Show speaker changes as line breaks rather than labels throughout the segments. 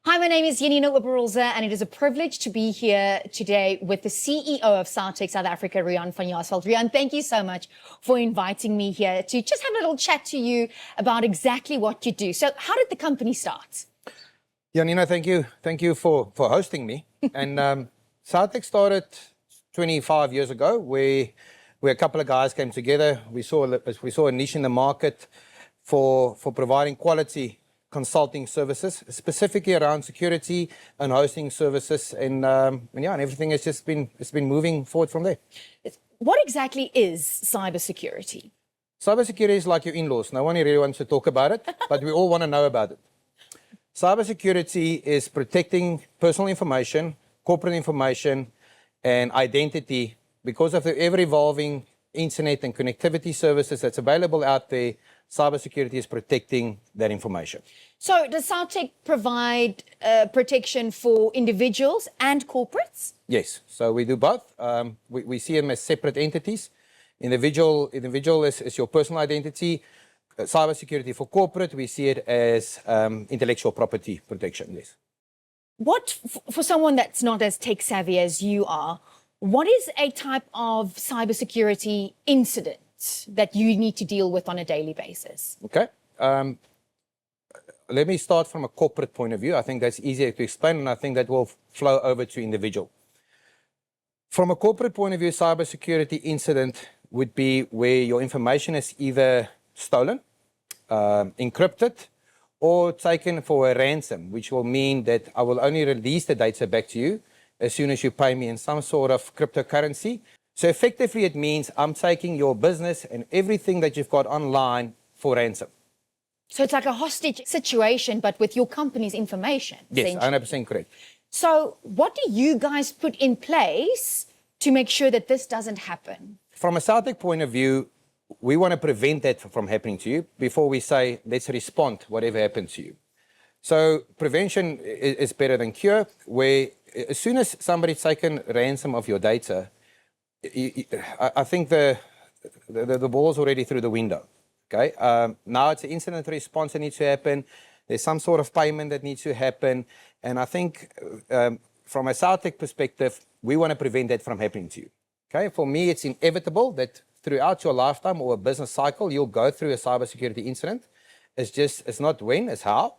Hi, my name is Yanina Uberulza, and it is a privilege to be here today with the CEO of Sautech South Africa, Riaan van Jaarsveld. Riaan, thank you so much for inviting me here to just have a little chat to you about exactly what you do. So how did the company start?
Yanina, thank you. Thank you for hosting me. And Sautech started 25 years ago, where a couple of guys came together. We saw a niche in the market for providing quality consulting services, specifically around security and hosting services, and everything has just been moving forward from there.
What exactly is cybersecurity?
Cybersecurity is like your in-laws. No one really wants to talk about it, but we all want to know about it. Cybersecurity is protecting personal information, corporate information, and identity because of the ever-evolving internet and connectivity services that's available out there. Cybersecurity is protecting that information.
So does Sautech provide protection for individuals and corporates?
Yes, so we do both. We see them as separate entities. Individual is your personal identity. Cybersecurity for corporate, we see it as intellectual property protection, yes.
For someone that's not as tech savvy as you are, what is a type of cybersecurity incident that you need to deal with on a daily basis?
Okay. Let me start from a corporate point of view. I think that's easier to explain, and I think that will flow over to individual. From a corporate point of view, cybersecurity incident would be where your information is either stolen, encrypted, or taken for a ransom, which will mean that I will only release the data back to you as soon as you pay me in some sort of cryptocurrency. So effectively, it means I'm taking your business and everything that you've got online for ransom.
So it's like a hostage situation, but with your company's information.
Yes, 100% correct.
So what do you guys put in place to make sure that this doesn't happen?
From a Sautech point of view, we want to prevent that from happening to you before we say, let's respond whatever happens to you. So prevention is better than cure, where as soon as somebody's taken ransom of your data, I think the ball's already through the window. Okay. Now it's an incident response that needs to happen. There's some sort of payment that needs to happen, and I think from a Sautech perspective, we want to prevent that from happening to you. Okay. For me, it's inevitable that throughout your lifetime or a business cycle, you'll go through a cybersecurity incident. It's not when, it's how,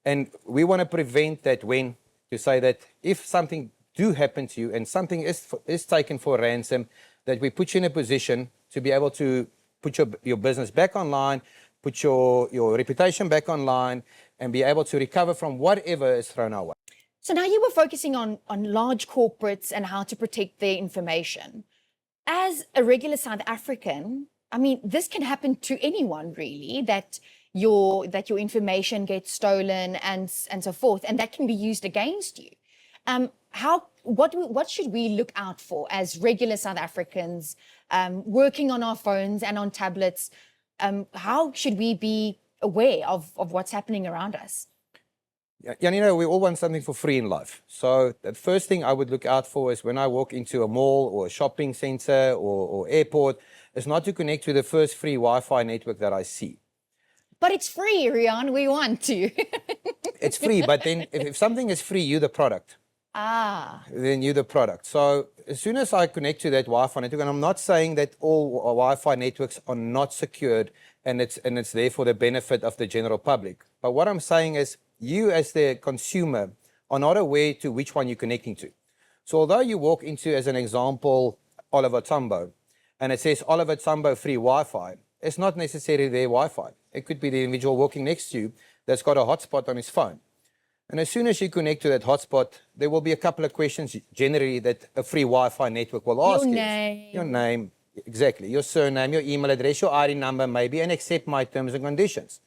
and we want to prevent that when. To say that if something do happen to you and something is taken for ransom, that we put you in a position to be able to put your business back online, put your reputation back online, and be able to recover from whatever is thrown our way.
So now you were focusing on large corporates and how to protect their information. As a regular South African, I mean, this can happen to anyone really, that your information gets stolen and so forth, and that can be used against you. What should we look out for as regular South Africans working on our phones and on tablets? How should we be aware of what's happening around us?
Yeah, we all want something for free in life. So the first thing I would look out for is when I walk into a mall or a shopping center or airport, is not to connect to the first free Wi-Fi network that I see.
But it's free, Riaan, we want to.
It's free, but then if something is free, you're the product. Then you're the product. So as soon as I connect to that Wi-Fi network, and I'm not saying that all Wi-Fi networks are not secured and it's there for the benefit of the general public. But what I'm saying is you as the consumer are not aware to which one you're connecting to. So although you walk into, as an example, Oliver Tambo, and it says Oliver Tambo free Wi-Fi, it's not necessarily their Wi-Fi. It could be the individual walking next to you that's got a hotspot on his phone. And as soon as you connect to that hotspot, there will be a couple of questions generally that a free Wi-Fi network will ask you. Your name, exactly, your surname, your email address, your ID number maybe, and accept my terms and conditions.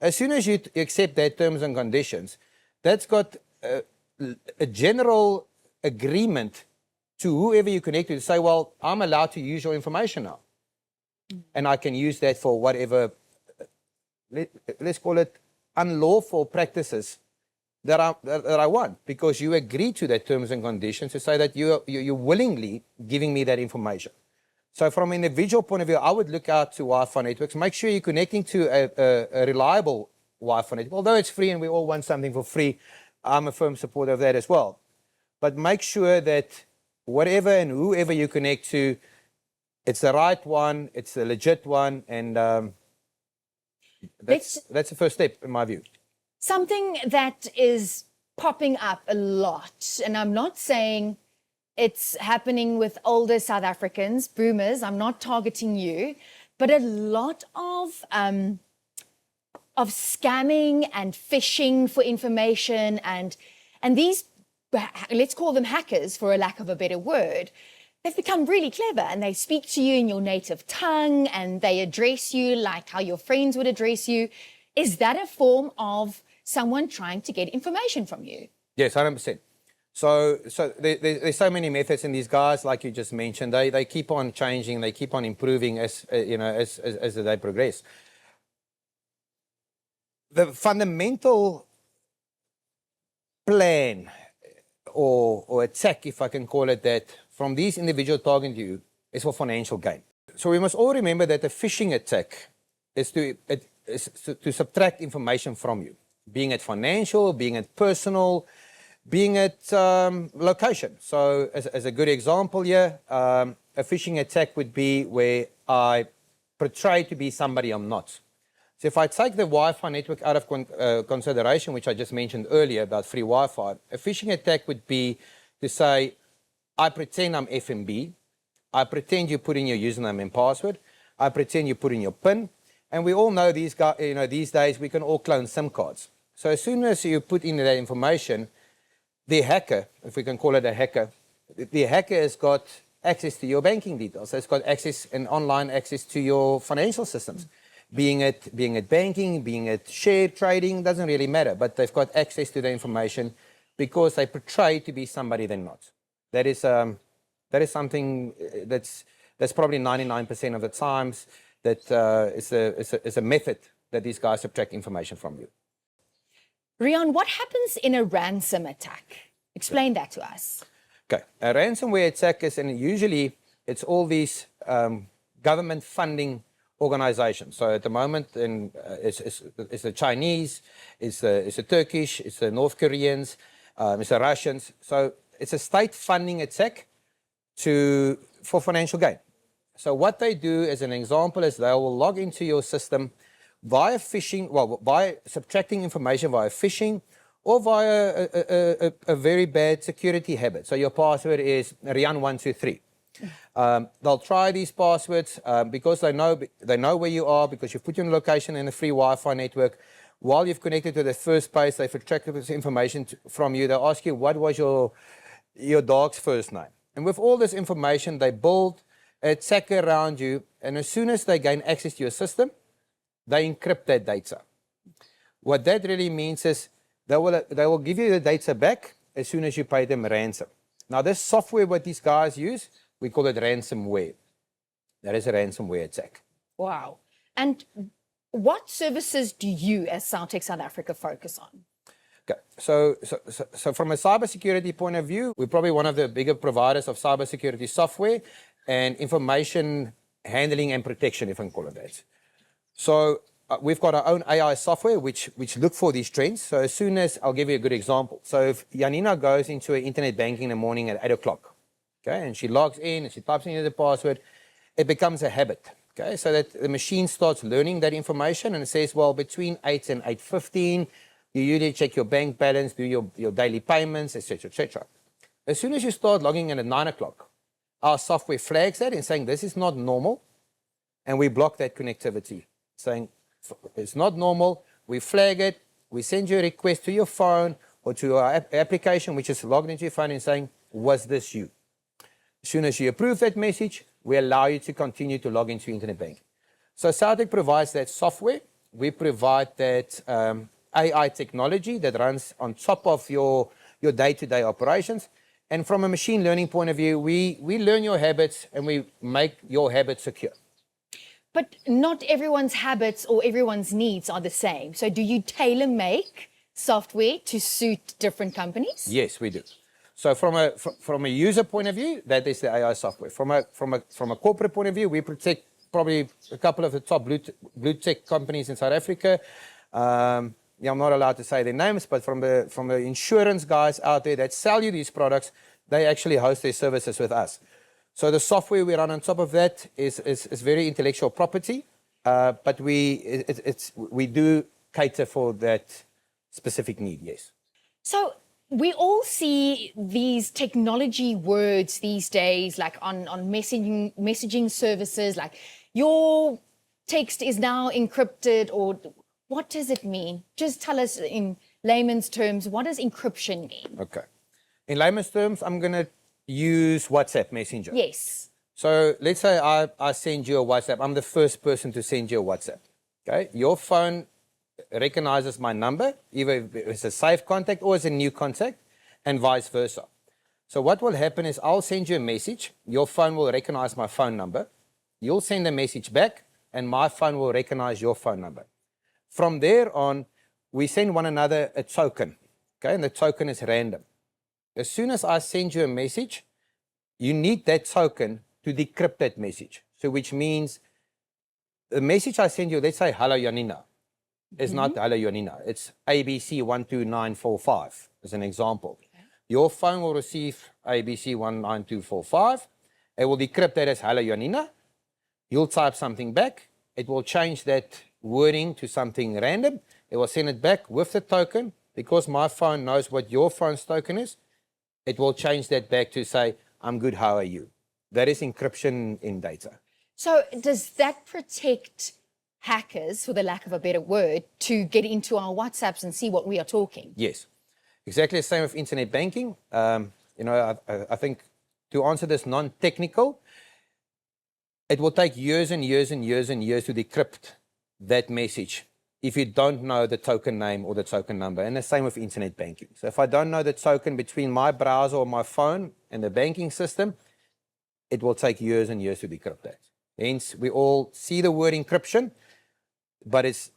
As soon as you accept that terms and conditions, that's got a general agreement to whoever you connect to say, well, I'm allowed to use your information now. And I can use that for whatever, let's call it unlawful practices that I want, because you agree to that terms and conditions to say that you're willingly giving me that information. So from an individual point of view, I would look out to Wi-Fi networks. Make sure you're connecting to a reliable Wi-Fi network. Although it's free and we all want something for free, I'm a firm supporter of that as well. But make sure that whatever and whoever you connect to, it's the right one, it's a legit one, and that's the first step in my view.
Something that is popping up a lot, and I'm not saying it's happening with older South Africans, boomers, I'm not targeting you, but a lot of scamming and phishing for information and these, let's call them hackers for a lack of a better word, they've become really clever and they speak to you in your native tongue and they address you like how your friends would address you. Is that a form of someone trying to get information from you? Yes,
100%. So there's so many methods, and these guys, like you just mentioned, they keep on changing, they keep on improving as as the day progress. The fundamental plan or attack, if I can call it that, from these individuals targeting you is for financial gain. So we must all remember that a phishing attack is to subtract information from you, being it financial, being it personal, being it location. So as a good example here, a phishing attack would be where I portray to be somebody I'm not. So if I take the Wi-Fi network out of consideration, which I just mentioned earlier about free Wi-Fi, a phishing attack would be to say, I pretend I'm FMB, I pretend you put in your username and password, I pretend you put in your PIN, and we all know these guys, these days we can all clone SIM cards. So as soon as you put in that information, the hacker, if we can call it a hacker, the hacker has got access to your banking details. It's got access and online access to your financial systems. Being it banking, being it share trading, doesn't really matter. But they've got access to the information because they portray to be somebody they're not. That is something that's probably 99% of the times that is a method that these guys subtract information from you.
Riaan, what happens in a ransom attack? Explain that to us.
Okay, a ransomware attack is, and usually it's all these government funding organizations. So at the moment, it's the Chinese, it's the Turkish, it's the North Koreans, it's the Russians. So it's a state funding attack for financial gain. So what they do, as an example, is they will log into your system via phishing, by subtracting information via phishing or via a very bad security habit. So your password is Riaan123. They'll try these passwords because they know where you are, because you've put your location in a free Wi-Fi network. While you've connected to the first page, they've extracted this information from you. They'll ask you, what was your dog's first name? And with all this information, they build an attack around you, and as soon as they gain access to your system, they encrypt that data. What that really means is they will give you the data back as soon as you pay them ransom. Now, this software what these guys use, we call it ransomware. That is a ransomware attack.
Wow. And what services do you, as Sautech South Africa, focus on?
Okay. So from a cybersecurity point of view, we're probably one of the bigger providers of cybersecurity software and information handling and protection, if I can call it that. So we've got our own AI software which look for these trends. So as soon as, I'll give you a good example. So if Janina goes into an internet banking in the morning at 8 o'clock, okay, and she logs in and she types in the password, it becomes a habit. Okay, so that the machine starts learning that information and it says, well, between 8 and 8:15, you usually check your bank balance, do your daily payments, etc., etc. As soon as you start logging in at 9 o'clock, our software flags that and saying this is not normal, and we block that connectivity, saying it's not normal, we flag it, we send you a request to your phone or to our application, which is logged into your phone and saying, was this you? As soon as you approve that message, we allow you to continue to log into internet banking. So Sautech provides that software. We provide that AI technology that runs on top of your day-to-day operations. And from a machine learning point of view, we learn your habits and we make your habits secure.
But not everyone's habits or everyone's needs are the same. So do you tailor-make software to suit different companies?
Yes, we do. So from a user point of view, that is the AI software. From a corporate point of view, we protect probably a couple of the top blue tech companies in South Africa. I'm not allowed to say their names, but from the insurance guys out there that sell you these products, they actually host their services with us. So the software we run on top of that is very intellectual property, but we do cater for that specific need, yes.
So we all see these technology words these days, like on messaging services, like your text is now encrypted, or what does it mean? Just tell us in layman's terms, what does encryption mean?
Okay. In layman's terms, I'm going to use WhatsApp Messenger.
Yes.
So let's say I send you a WhatsApp. I'm the first person to send you a WhatsApp. Okay. Your phone recognizes my number, either if it's a safe contact or as a new contact, and vice versa. So what will happen is I'll send you a message. Your phone will recognize my phone number. You'll send a message back, and my phone will recognize your phone number. From there on, we send one another a token. Okay, and the token is random. As soon as I send you a message, you need that token to decrypt that message. So which means the message I send you, let's say, hello, Janina. It's not hello, Janina. It's ABC12945, as an example. Okay. Your phone will receive ABC19245. It will decrypt that as hello, Janina. You'll type something back. It will change that wording to something random. It will send it back with the token. Because my phone knows what your phone's token is, it will change that back to say, I'm good, how are you? That is encryption in data.
So does that protect hackers, for the lack of a better word, to get into our WhatsApps and see what we are talking?
Yes. Exactly the same with internet banking. I think to answer this non-technical, it will take years and years and years and years to decrypt that message if you don't know the token name or the token number. And the same with internet banking. So if I don't know the token between my browser or my phone and the banking system, it will take years and years to decrypt that. Hence, we all see the word encryption, but it's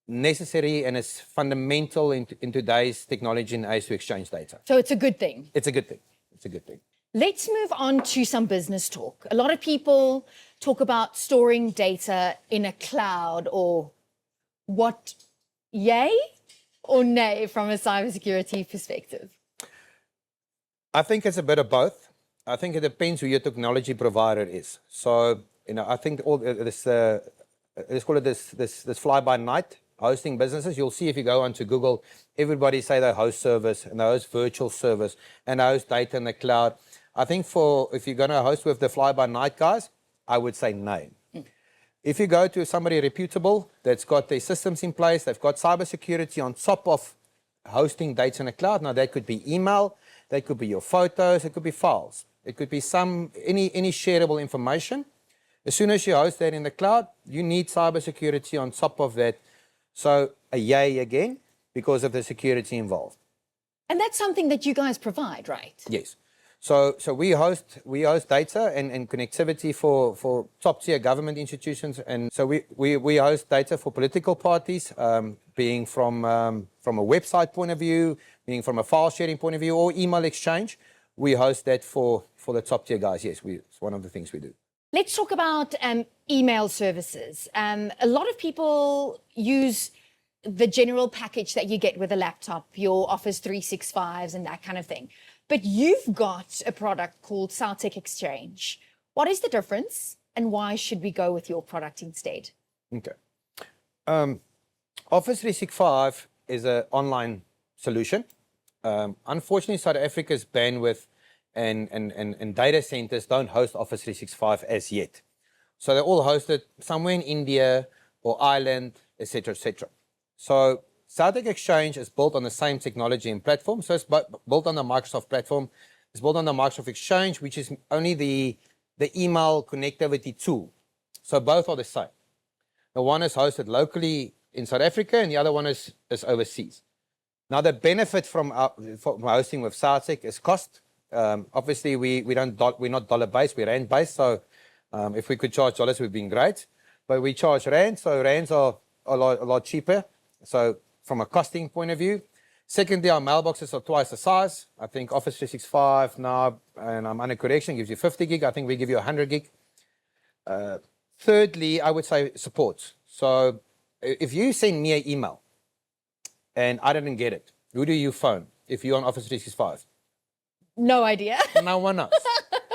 necessary and it's fundamental in today's technology and age to exchange data.
So it's a good thing.
It's a good thing. It's a good thing.
Let's move on to some business talk. A lot of people talk about storing data in a cloud, or what, yay or nay from a cybersecurity perspective?
I think it's a bit of both. I think it depends who your technology provider is. So, I think all this, let's call it this fly-by-night hosting businesses. You'll see if you go onto Google, everybody say they host servers and they host virtual servers and they host data in the cloud. I think if you're going to host with the fly-by-night guys, I would say no. If you go to somebody reputable that's got their systems in place, they've got cybersecurity on top of hosting data in the cloud. Now that could be email, that could be your photos, it could be files, it could be any shareable information. As soon as you host that in the cloud, you need cybersecurity on top of that. So a yay again, because of the security involved.
And that's something that you guys provide, right?
Yes. So we host data and connectivity for top tier government institutions, and so we host data for political parties, being from a website point of view, being from a file sharing point of view, or email exchange. We host that for the top tier guys. Yes, it's one of the things we do.
Let's talk about email services. A lot of people use the general package that you get with a laptop, your Office 365s and that kind of thing. But you've got a product called Sautech Exchange. What is the difference, and why should we go with your product instead?
Okay. Office 365 is an online solution. Unfortunately, South Africa's bandwidth and data centers don't host Office 365 as yet. So they're all hosted somewhere in India or Ireland, etc., etc. So Sautech Exchange is built on the same technology and platform. So it's built on the Microsoft platform. It's built on the Microsoft Exchange, which is only the email connectivity tool. So both are the same. The one is hosted locally in South Africa, and the other one is overseas. Now, the benefit from hosting with Sautech is cost. Obviously, we're not dollar-based, we're rand-based. So if we could charge dollars, it would be great. But we charge rand, so rands are a lot cheaper. So from a costing point of view. Secondly, our mailboxes are twice the size. I think Office 365 now, and I'm under correction, gives you 50 gig. I think we give you 100 gig. Thirdly, I would say support. So if you send me an email and I didn't get it, who do you phone if you're on Office 365?
No idea.
No one knows.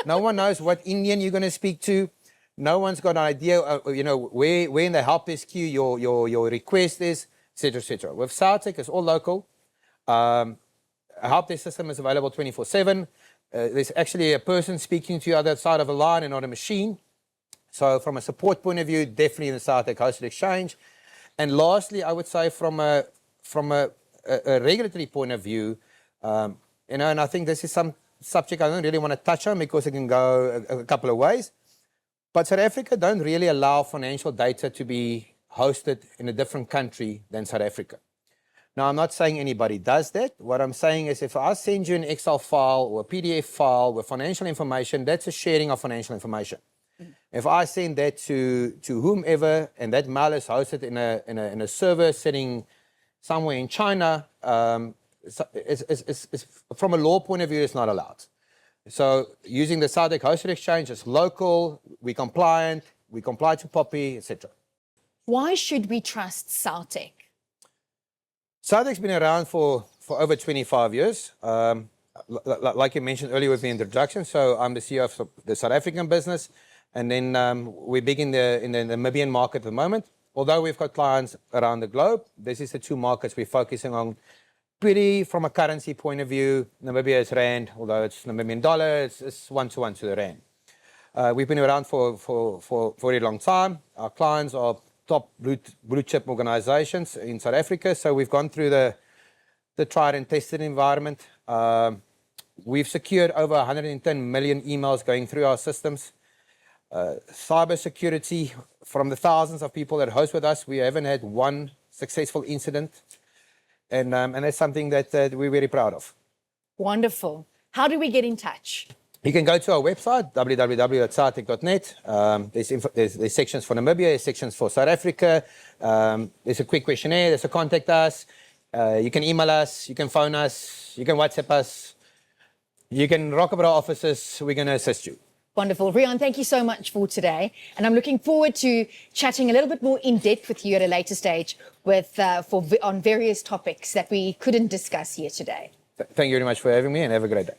No one knows what Indian you're going to speak to. No one's got an idea, where in the help desk queue your request is, etc., etc. With Sautech, it's all local. A help desk system is available 24/7. There's actually a person speaking to the other side of the line and not a machine. So from a support point of view, definitely the Sautech hosted exchange. And lastly, I would say from a regulatory point of view, and I think this is some subject I don't really want to touch on because it can go a couple of ways. But South Africa don't really allow financial data to be hosted in a different country than South Africa. Now, I'm not saying anybody does that. What I'm saying is if I send you an Excel file or a PDF file with financial information, that's a sharing of financial information. If I send that to whomever and that mail is hosted in a server sitting somewhere in China, it's, from a law point of view, it's not allowed. So using the Sautech hosted exchange, it's local, we compliant, we comply to POPI, etc.
Why should we trust Sautech?
Sautech's been around for over 25 years. Like you mentioned earlier with the introduction, so I'm the CEO of the South African business, and then we're big in the Namibian market at the moment. Although we've got clients around the globe, this is the two markets we're focusing on. Pretty from a currency point of view, Namibia is rand, although it's Namibian dollar, it's 1-to-1 to the rand. We've been around for a very long time. Our clients are top blue chip organizations in South Africa, so we've gone through the tried and tested environment. We've secured over 110 million emails going through our systems. Cybersecurity, from the thousands of people that host with us, we haven't had one successful incident. And that's something that we're very proud of.
Wonderful. How do we get in touch?
You can go to our website, www.sautech.net. There's sections for Namibia, there's sections for South Africa. There's a quick questionnaire, there's a contact us. You can email us, you can phone us, you can WhatsApp us. You can rock up at our offices, we're going to assist you.
Wonderful. Riaan, thank you so much for today. And I'm looking forward to chatting a little bit more in depth with you at a later stage on various topics that we couldn't discuss here today.
Thank you very much for having me and have a great day.